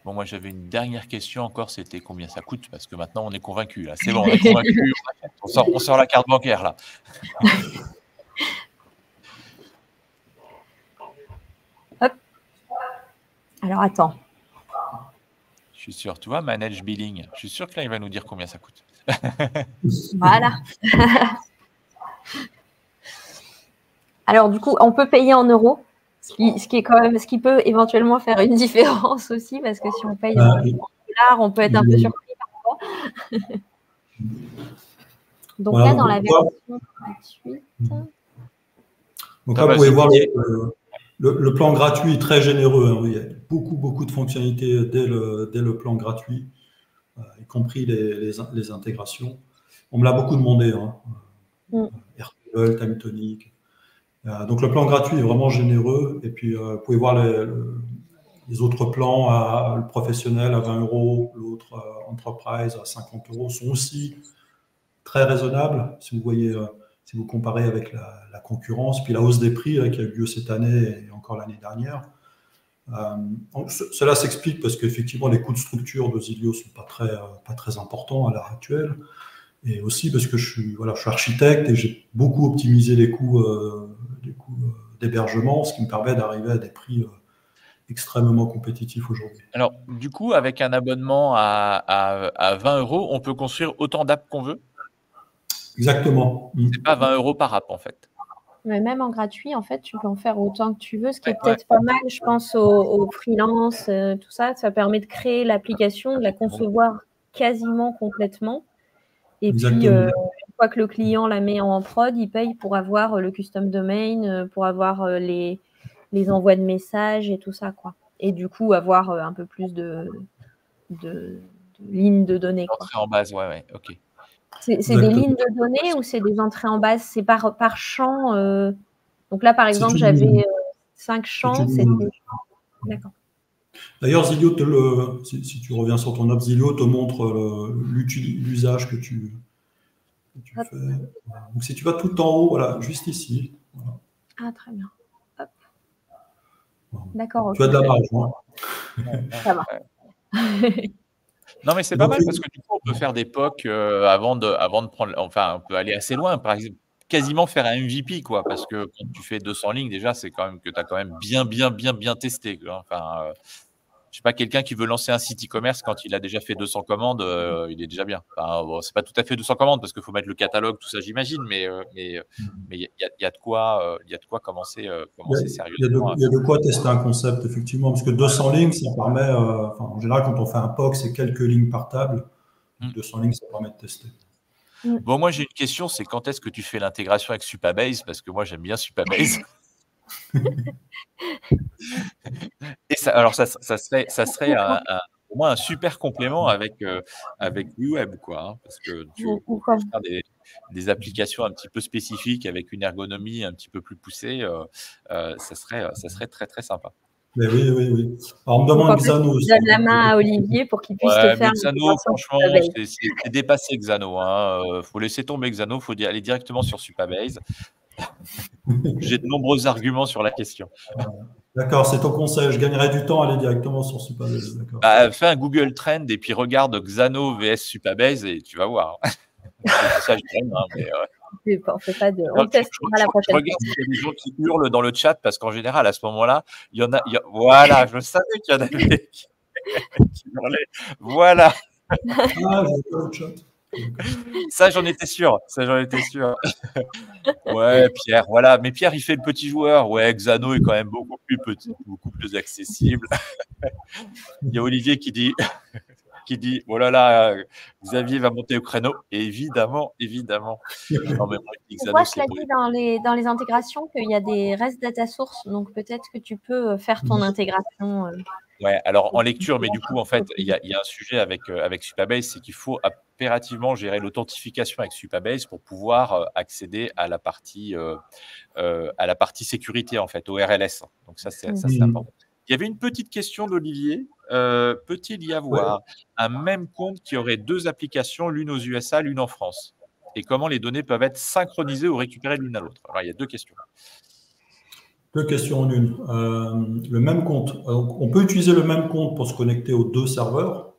Bon, moi, j'avais une dernière question encore, c'était combien ça coûte? Parce que maintenant, on est convaincu. C'est bon, on est convaincu. On sort la carte bancaire, là. Hop. Alors, attends. Je suis sûr. Tu vois, Manage Billing. Je suis sûr que là, il va nous dire combien ça coûte. Voilà. Alors, du coup, on peut payer en euros, ce qui peut éventuellement faire une différence aussi, parce que si on paye en dollars, on peut être un peu surpris parfois. Donc voilà, là, dans la version gratuite. Donc là, vous pouvez voir le plan gratuit est très généreux. Il y a beaucoup de fonctionnalités dès le plan gratuit, y compris les intégrations. On me l'a beaucoup demandé. Airtable, Time Tonic. Donc le plan gratuit est vraiment généreux. Et puis vous pouvez voir les autres plans, le professionnel à 20 €, l'autre Enterprise à 50 € sont aussi très raisonnables. Si vous voyez, si vous comparez avec la concurrence, puis la hausse des prix qui a eu lieu cette année et encore l'année dernière. Cela s'explique parce qu'effectivement les coûts de structure de Zilio sont pas très importants à l'heure actuelle. Et aussi parce que je suis architecte et j'ai beaucoup optimisé les coûts d'hébergement, ce qui me permet d'arriver à des prix extrêmement compétitifs aujourd'hui. Alors, du coup, avec un abonnement à 20 €, on peut construire autant d'apps qu'on veut? Exactement. C'est pas 20 € par app, en fait. Mais même en gratuit, en fait, tu peux en faire autant que tu veux, ce qui est peut-être pas mal, je pense, aux freelance, tout ça. Ça permet de créer l'application, de la concevoir quasiment complètement. Et puis, une fois que le client la met en prod, il paye pour avoir le custom domain, pour avoir les envois de messages et tout ça, quoi. Et du coup, avoir un peu plus de lignes de données. Entrée en base, ok. C'est des lignes de données ou c'est des entrées en base? C'est par champ. Donc là, par exemple, j'avais 5 champs. D'accord. D'ailleurs, Zilio, si tu reviens sur ton app, Zilio te montre l'usage que tu fais. Donc, si tu vas tout en haut, voilà, juste ici. Voilà. Ah, très bien. Hop. D'accord. Tu as de la marge. Ça va. Non, mais c'est pas mal parce que du coup, on peut faire des POC avant de prendre. Enfin, on peut aller assez loin. Par exemple, quasiment faire un MVP, quoi. Parce que quand tu fais 200 lignes, déjà, c'est quand même que tu as quand même bien testé. Enfin, je sais pas, quelqu'un qui veut lancer un site e-commerce quand il a déjà fait 200 commandes, il est déjà bien. Enfin, bon, c'est pas tout à fait 200 commandes parce qu'il faut mettre le catalogue, tout ça, j'imagine, mais il y a de quoi commencer sérieusement. Il y a de quoi tester un concept, effectivement, parce que 200 lignes, ça permet, en général, quand on fait un POC, c'est quelques lignes par table. 200 lignes, ça permet de tester. Bon, moi, j'ai une question, c'est quand est-ce que tu fais l'intégration avec Supabase? Parce que moi, j'aime bien Supabase. Et alors, ça serait pour moi un super complément avec UWeb, quoi, hein, parce que tu peux faire des applications un petit peu spécifiques avec une ergonomie un petit peu plus poussée. Ça serait très très sympa. Mais oui. Alors, on me demande Xano. Je donne la main à Olivier pour qu'il puisse te faire. Xano, franchement, c'est dépassé Xano. Faut laisser tomber Xano, faut aller directement sur Supabase. J'ai de nombreux arguments sur la question. D'accord, c'est ton conseil. Je gagnerais du temps à aller directement sur Supabase. Fais un Google Trend et puis regarde Xano vs Supabase et tu vas voir. Ça, je dirais, mais on fait pas de. On testera la prochaine fois. Regarde s'il y a des gens qui hurlent dans le chat parce qu'en général, à ce moment-là, il y en a. Voilà, je savais qu'il y en avait qui hurlaient. Voilà. Ah, j'ai pas le chat. Ça, j'en étais sûr. Ouais, Pierre, voilà. Mais Pierre, il fait le petit joueur. Ouais, Xano est quand même beaucoup plus petit, beaucoup plus accessible. Il y a Olivier qui dit oh là là, Xavier va monter au créneau. Évidemment. Non, mais moi, Xano, je l'ai dit dans les intégrations qu'il y a des REST data source, donc peut-être que tu peux faire ton intégration. Ouais, alors en lecture, mais du coup, en fait, il y a un sujet avec Supabase, c'est qu'il faut impérativement gérer l'authentification avec Supabase pour pouvoir accéder à la partie sécurité, en fait, au RLS. Donc ça, c'est important. Il y avait une petite question d'Olivier. Peut-il y avoir un même compte qui aurait 2 applications, l'une aux USA, l'une en France? Et comment les données peuvent être synchronisées ou récupérées l'une à l'autre? Alors, il y a 2 questions. Deux questions en une. Le même compte. Alors, on peut utiliser le même compte pour se connecter aux deux serveurs.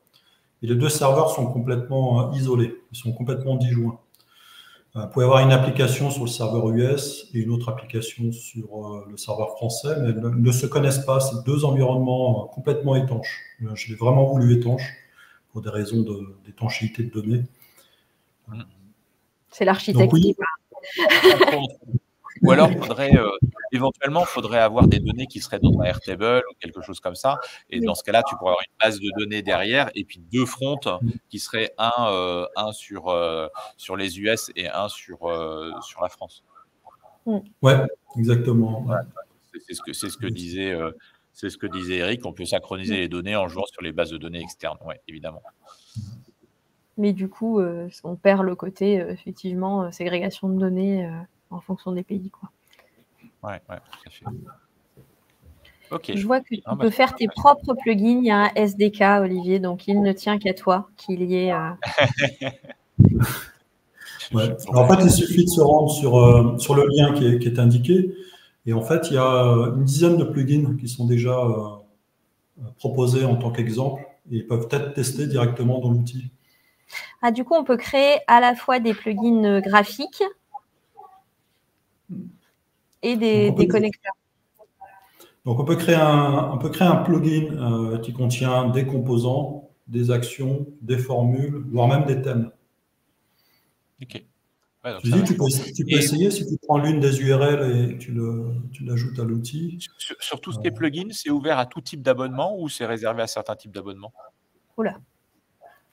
Et les deux serveurs sont complètement isolés. Ils sont complètement disjoints. Vous pouvez avoir une application sur le serveur US et une autre application sur le serveur français, mais elles ne se connaissent pas. C'est deux environnements complètement étanches. Je l'ai vraiment voulu étanche pour des raisons d'étanchéité de données. C'est l'architecte. Oui. Ou alors, éventuellement, il faudrait avoir des données qui seraient dans un Airtable ou quelque chose comme ça. Et dans ce cas-là, tu pourrais avoir une base de données derrière et puis deux fronts qui seraient un sur les US et un sur la France. Ouais, exactement. Ouais. C'est ce que disait Eric. On peut synchroniser les données en jouant sur les bases de données externes. Oui, évidemment. Mais du coup, on perd le côté, effectivement, ségrégation de données en fonction des pays, quoi. Ouais, tout à fait. Ok. Je vois que tu peux faire tes propres plugins. Il y a un SDK, Olivier, donc il ne tient qu'à toi qu'il y ait. Ouais. Alors, en fait, il suffit de se rendre sur le lien qui est indiqué. Et en fait, il y a une dizaine de plugins qui sont déjà proposés en tant qu'exemple et ils peuvent être testés directement dans l'outil. Ah, du coup, on peut créer à la fois des plugins graphiques et des connecteurs. Donc, on peut créer un plugin qui contient des composants, des actions, des formules, voire même des thèmes. Ok. Ouais, Tu peux essayer si tu prends l'une des URL et tu l'ajoutes à l'outil. Sur tout ce qui est plugin, c'est ouvert à tout type d'abonnement ou c'est réservé à certains types d'abonnements? Oula.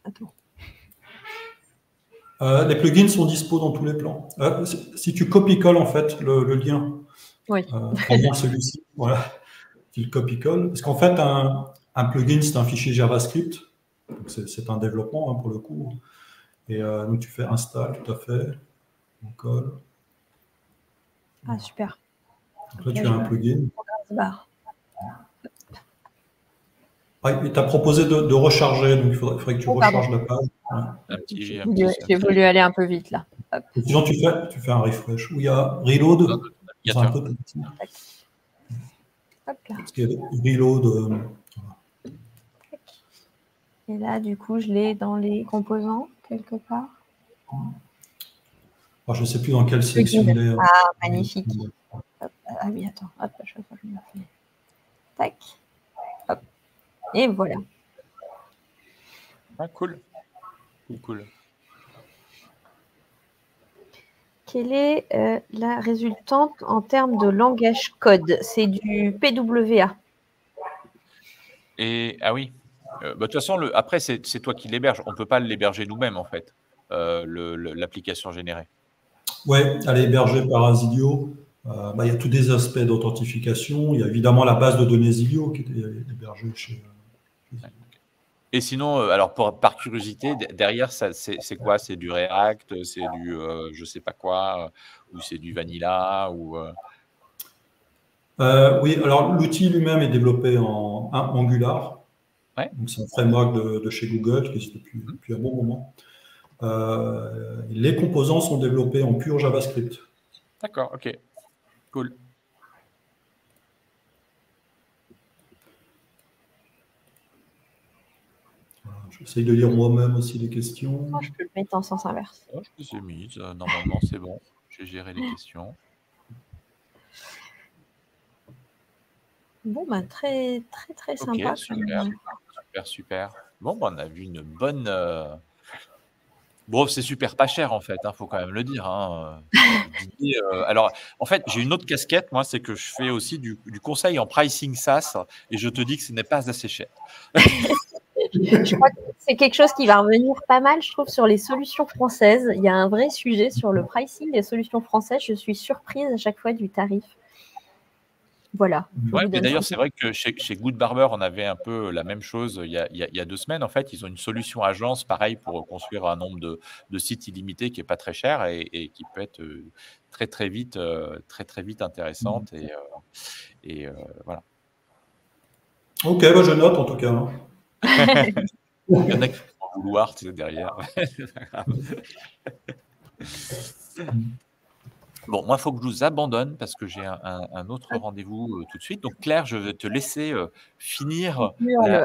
Attends. Les plugins sont dispo dans tous les plans. Si tu copies-colles en fait le lien, oui. Celui-ci, voilà, tu le copies-colles. Parce qu'en fait, un plugin, c'est un fichier JavaScript. C'est un développement pour le coup. Et donc tu fais install, tout à fait. On colle. Ah, super. Donc là, tu as un plugin. Il t'a proposé de recharger, donc il faudrait que tu recharges la page. Ouais. J'ai voulu aller un peu vite là. Sinon, tu fais un refresh. Où il y a reload. C'est un peu petit. Hop là. Parce qu'il y a reload. Et là, du coup, je l'ai dans les composants, quelque part. Alors, je ne sais plus dans quelle section il est. Ah, magnifique. Hop. Ah oui, attends. Hop, je vais le faire. Tac. Hop. Et voilà. Ah, cool. Cool. Quelle est la résultante en termes de langage code? C'est du PWA. Et ah oui. De toute façon, après, c'est toi qui l'héberges. On ne peut pas l'héberger nous-mêmes, en fait, l'application générée. Oui, elle est hébergée par Asilio. Il y a tous des aspects d'authentification. Il y a évidemment la base de données Asilio qui est hébergée chez Et sinon, alors par curiosité, derrière, c'est quoi? C'est du React, c'est du je ne sais pas quoi, ou c'est du Vanilla ou Oui, alors l'outil lui-même est développé en Angular. Ouais. Donc c'est un framework de chez Google qui existe depuis un bon moment. Les composants sont développés en pur JavaScript. D'accord, ok. Cool. J'essaye de lire moi-même aussi les questions. Je peux le mettre en sens inverse. Je les ai mises. Normalement, c'est bon. J'ai géré les questions. Bon, très sympa. Super. Bon, on a vu une bonne... Bon, c'est super pas cher, en fait, faut quand même le dire. Alors, en fait, j'ai une autre casquette, moi, c'est que je fais aussi du conseil en pricing SaaS, et je te dis que ce n'est pas assez cher. Je crois que c'est quelque chose qui va revenir pas mal, je trouve, sur les solutions françaises. Il y a un vrai sujet sur le pricing des solutions françaises. Je suis surprise à chaque fois du tarif. Voilà. Ouais, mais d'ailleurs, c'est vrai que chez Good Barber, on avait un peu la même chose il y a 2 semaines. En fait, ils ont une solution agence, pareil, pour construire un nombre de sites illimités qui n'est pas très cher et qui peut être très vite intéressante. Et voilà. Ok, je note en tout cas. Il y en a qui vont vouloir derrière. Bon, moi, il faut que je vous abandonne parce que j'ai un autre rendez-vous tout de suite. Donc, Claire, je vais te laisser finir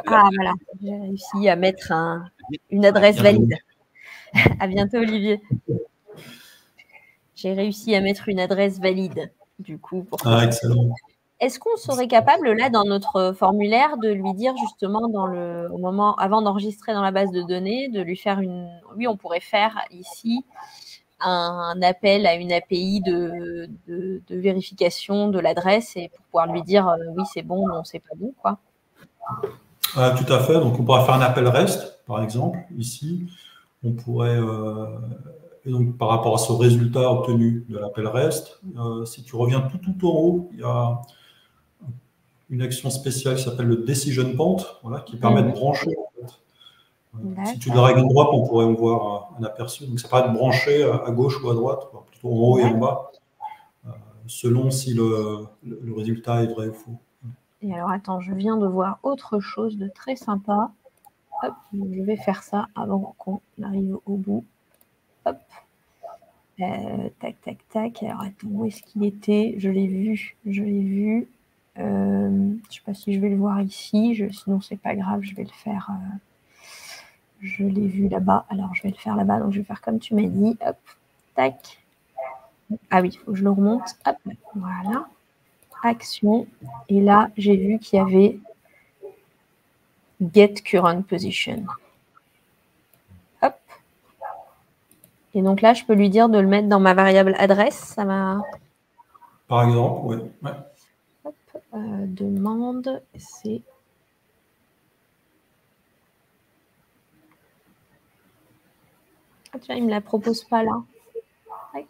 Ah, voilà, j'ai réussi à mettre une adresse valide. À bientôt, Olivier. J'ai réussi à mettre une adresse valide, du coup. Excellent. Est-ce qu'on serait capable, là, dans notre formulaire, de lui dire justement, au moment, avant d'enregistrer dans la base de données, de lui faire oui, on pourrait faire ici un appel à une API de vérification de l'adresse et pour pouvoir lui dire oui, c'est bon, non, c'est pas bon, quoi. Tout à fait. Donc, on pourrait faire un appel REST, par exemple, ici. On pourrait, et donc, par rapport à ce résultat obtenu de l'appel REST, si tu reviens tout en haut, il y a une action spéciale qui s'appelle le Decision Point, voilà, qui permet de brancher. En fait. Si tu dragues à droite, on pourrait en voir un aperçu. Donc, ça permet de brancher à gauche ou à droite, plutôt en haut et en bas, selon si le résultat est vrai ou faux. Et alors, attends, je viens de voir autre chose de très sympa. Hop, je vais faire ça avant qu'on arrive au bout. Hop. Tac, tac, tac. Alors, attends, où est-ce qu'il était? Je l'ai vu. Je ne sais pas si je vais le voir ici. Sinon, c'est pas grave, je vais le faire. Je l'ai vu là-bas. Alors, je vais le faire là-bas. Donc, je vais faire comme tu m'as dit. Hop, tac. Ah oui, il faut que je le remonte. Hop, voilà. Action. Et là, j'ai vu qu'il y avait Get Current Position. Hop. Et donc là, je peux lui dire de le mettre dans ma variable adresse. Ça va. Par exemple, oui. Ouais. Hop, demande, c'est. Ah, tiens, il ne me la propose pas là. Tac.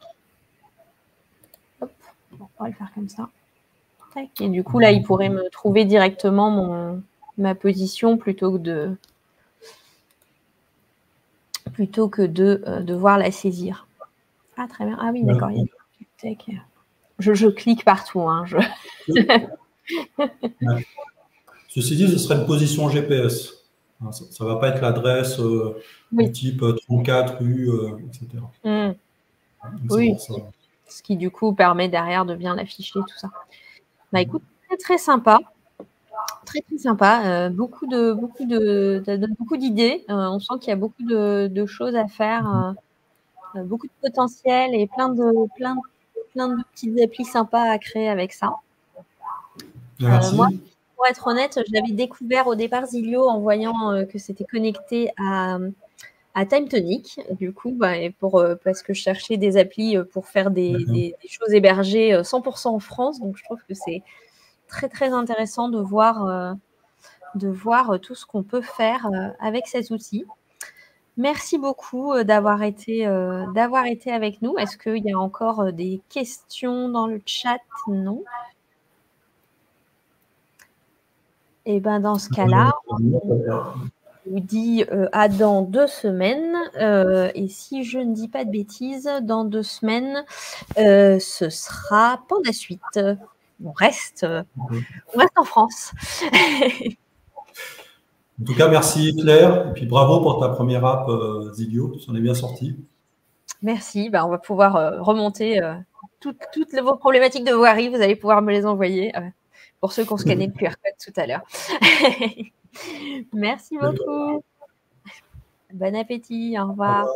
Hop, on va le faire comme ça. Tac. Et du coup, là, il pourrait me trouver directement ma position plutôt que de devoir la saisir. Ah, très bien. Ah oui, d'accord. Je clique partout. Hein, Ouais. Ceci dit, ce serait une position GPS. Ça ne va pas être l'adresse du type 34 rue, etc. Oui, ce qui du coup permet derrière de bien l'afficher, tout ça. Bah écoute, très sympa. Très sympa. Beaucoup d'idées. On sent qu'il y a beaucoup de choses à faire, beaucoup de potentiel et plein de petites applis sympas à créer avec ça. Merci. Moi, pour être honnête, je l'avais découvert au départ Zilio en voyant que c'était connecté à TimeTonic, du coup, parce que je cherchais des applis pour faire des choses hébergées 100% en France. Donc, je trouve que c'est très intéressant de voir tout ce qu'on peut faire avec cet outil. Merci beaucoup d'avoir été avec nous. Est-ce qu'il y a encore des questions dans le chat? Non. Et bien, dans ce cas-là, on vous dit à dans 2 semaines. Et si je ne dis pas de bêtises, dans 2 semaines, ce sera Panda Suite. On reste en France. En tout cas, merci Claire. Et puis bravo pour ta première app Zilio. Tu en es bien sorti. Merci. On va pouvoir remonter toutes vos problématiques de voirie. Vous allez pouvoir me les envoyer pour ceux qui ont scanné le QR code tout à l'heure. Merci beaucoup. Bon appétit. Au revoir.